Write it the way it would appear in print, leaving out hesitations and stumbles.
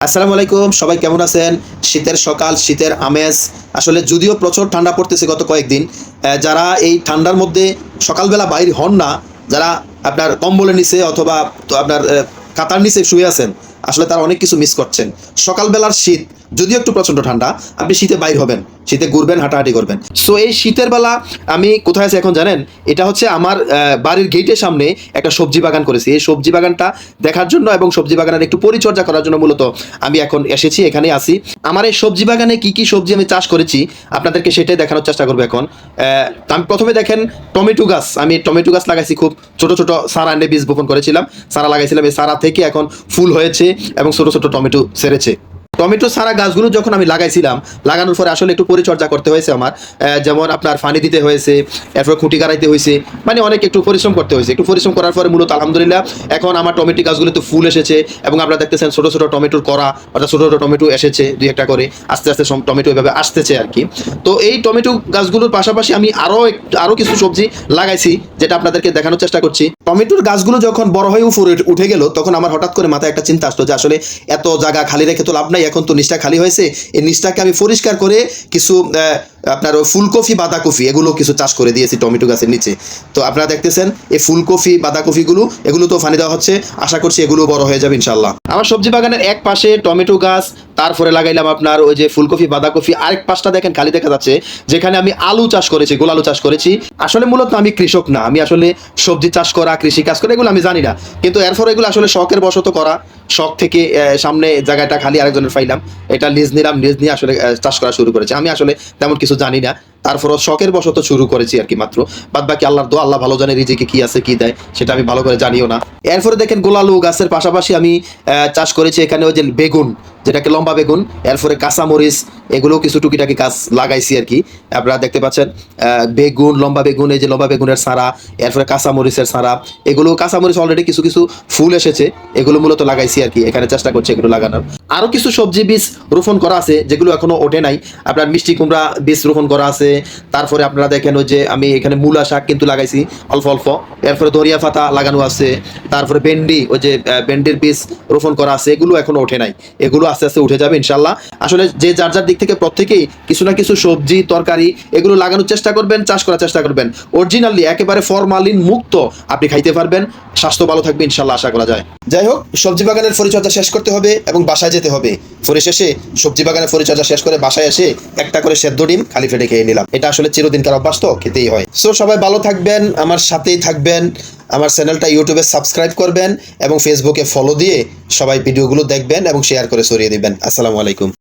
আসসালামু আলাইকুম, সবাই কেমন আছেন? শীতের সকাল, শীতের আমেজ। আসলে যদিও প্রচুর ঠান্ডা পড়তেছে গত কয়েকদিন, যারা এই ঠান্ডার মধ্যে সকালবেলা বাইর হন না, যারা আপনার কম্বলের নিচে অথবা তো আপনার কাঁথার নিচে শুয়ে আছেন, আসলে তারা অনেক কিছু মিস করছেন। সকালবেলার শীত, যদিও একটু প্রচণ্ড ঠান্ডা, আপনি শীতে বাইর হবেন, শীতে ঘুরবেন, হাঁটাহাঁটি করবেন। সো এই শীতের বেলা আমি কোথায় আছি এখন জানেন? এটা হচ্ছে আমার বাড়ির গেটের সামনে একটা সবজি বাগান করেছি। এই সবজি বাগানটা দেখার জন্য এবং সবজি বাগানের একটু পরিচর্যা করার জন্য মূলত আমি এখন এসেছি, এখানে আসি। আমার এই সবজি বাগানে কি কি সবজি আমি চাষ করেছি আপনাদেরকে সেটাই দেখানোর চেষ্টা করবো এখন। আমি প্রথমে দেখেন টমেটো গাছ, আমি টমেটো গাছ লাগাইছি, খুব ছোট ছোট চারা এনে বীজ বপন করেছিলাম, চারা লাগাইছিলাম। এই চারা থেকে এখন ফুল হয়েছে এবং ছোট ছোট টমেটো ছেড়েছে। টমেটো সারা গাছগুলো যখন আমি লাগাইছিলাম, লাগানোর পরে আসলে একটু পরিচর্যা করতে হয়েছে আমার। যেমন আপনার পানি দিতে হয়েছে, এরপর খুঁটি গাড়াইতে হয়েছে, মানে অনেক একটু পরিশ্রম করতে হয়েছে। একটু পরিশ্রম করার পরে মূলত আলহামদুলিল্লাহ এখন আমার টমেটো গাছগুলোতে ফুল এসেছে এবং আপনারা দেখতেছেন ছোটো ছোটো টমেটোর করা, অর্থাৎ ছোটো ছোটো টমেটো এসেছে দুই একটা করে, আস্তে আস্তে টমেটো এভাবে আসতেছে আর কি। তো এই টমেটো গাছগুলোর পাশাপাশি আমি আরও কিছু সবজি লাগাইছি, যেটা আপনাদেরকে দেখানোর চেষ্টা করছি। টমেটোর গাছগুলো যখন বড় হয়ে উপরে উঠে গেল, তখন আমার হঠাৎ করে মাথায় একটা চিন্তা আসলো যে আসলে এত জায়গা খালি রেখে তো লাভ নাই, এখন তো নিচটা খালি হয়েছে, এই নিচটাকে আমি পরিষ্কার করে কিছু আপনার ফুলকপি, বাঁধাকপি এগুলো কিছু চাষ করে দিয়েছি টমেটো গাছের নিচে। তো আপনারা দেখতেছেন এই ফুলকপি, বাঁধাকপিগুলো এগুলো তো পানি দেওয়া হচ্ছে, আশা করছি এগুলো বড় হয়ে যাবে ইনশাল্লাহ। আমার সবজি বাগানের এক পাশে টমেটো গাছ, তারপরে লাগাইলাম আপনার ওই যে ফুলকপি, বাঁধাকপি। আরেক পাশটা দেখেন খালি দেখা যাচ্ছে, যেখানে আমি আলু চাষ করেছি, গোল আলু চাষ করেছি। আসলে মূলত আমি কৃষক না, আমি আসলে সবজি চাষ করা, কৃষি কাজ করা এগুলো আমি জানি না, কিন্তু এরপর এগুলো আসলে শখের বশত করা। শখ থেকে সামনে জায়গাটা খালি আরেকজনের পাইলাম, এটা লিজ নিলাম, লিজ নিয়ে আসলে চাষ করা শুরু করেছি। আমি আসলে তেমন কিছু জানি না, তারপরও শখের বশত শুরু করেছি আর কি মাত্র। বাদ বাকি আল্লাহর দোয়া, আল্লাহ ভালো জানে রিজিকে কি আছে কি দেয়, সেটা আমি ভালো করে জানিও না। এরপরে দেখেন গোলালু গাছের পাশাপাশি আমি চাষ করেছি এখানে ওই যে বেগুন, যেটাকে লম্বা বেগুন, এরপরে কাঁচামরিচ, এগুলোও কিছু টুকিটাকি গাছ লাগাইছি আর কি। আপনারা দেখতে পাচ্ছেন বেগুন, লম্বা বেগুন, এই যে লম্বা বেগুনের চারা, এরপরে কাঁচামরিচের চারা, এগুলো কাঁচামরিচ অলরেডি কিছু কিছু ফুল এসেছে, এগুলো মূলত লাগাইছি আর কি। এখানে চেষ্টা করছি এগুলো লাগানোর। আরও কিছু সবজি বীজ রোপণ করা আছে যেগুলো এখনো ওঠে নাই। আপনার মিষ্টি কুমড়া বীজ রোপণ করা আছে। তারপরে আপনারা দেখেন ওই যে আমি এখানে মূলা শাক কিন্তু লাগাইছি অল্প অল্প। এরপরে ধরিয়া পাতা লাগানো আছে। তারপরে ভেন্ডি, ওই যে ভেন্ডির বীজ রোপণ করা আছে, এগুলো এখনো ওঠে নাই, এগুলো আস্তে আস্তে উঠে যাবে ইনশাল্লাহ। আসলে যে যার যার দিক থেকে প্রত্যেকেই কিছু না কিছু সবজি, তরকারি এগুলো লাগানোর চেষ্টা করবেন, চাষ করার চেষ্টা করবেন। অরিজিনালি একেবারে ফরমালিন মুক্ত আপনি খাইতে পারবেন, স্বাস্থ্য ভালো থাকবে ইনশাল্লাহ, আশা করা যায়। যাই হোক, সবজি বাগানের পরিচর্যা শেষ করতে হবে এবং বাসায় যেতে হবে। পরিশেষে সবজি বাগানের পরিচর্যা শেষ করে বাসায় এসে একটা করে সেদ্ধ ডিম খালি পেটে খেয়ে নিলাম। এটা আসলে চিরদিনকার অভ্যাস, তো খেতেই হয়। সো সবাই ভালো থাকবেন, আমার সাথেই থাকবেন। আমার চ্যানেলটা ইউটিউবে সাবস্ক্রাইব করবেন এবং ফেসবুকে ফলো দিয়ে সবাই ভিডিওগুলো দেখবেন এবং শেয়ার করে ছড়িয়ে দিবেন। আসসালামু আলাইকুম।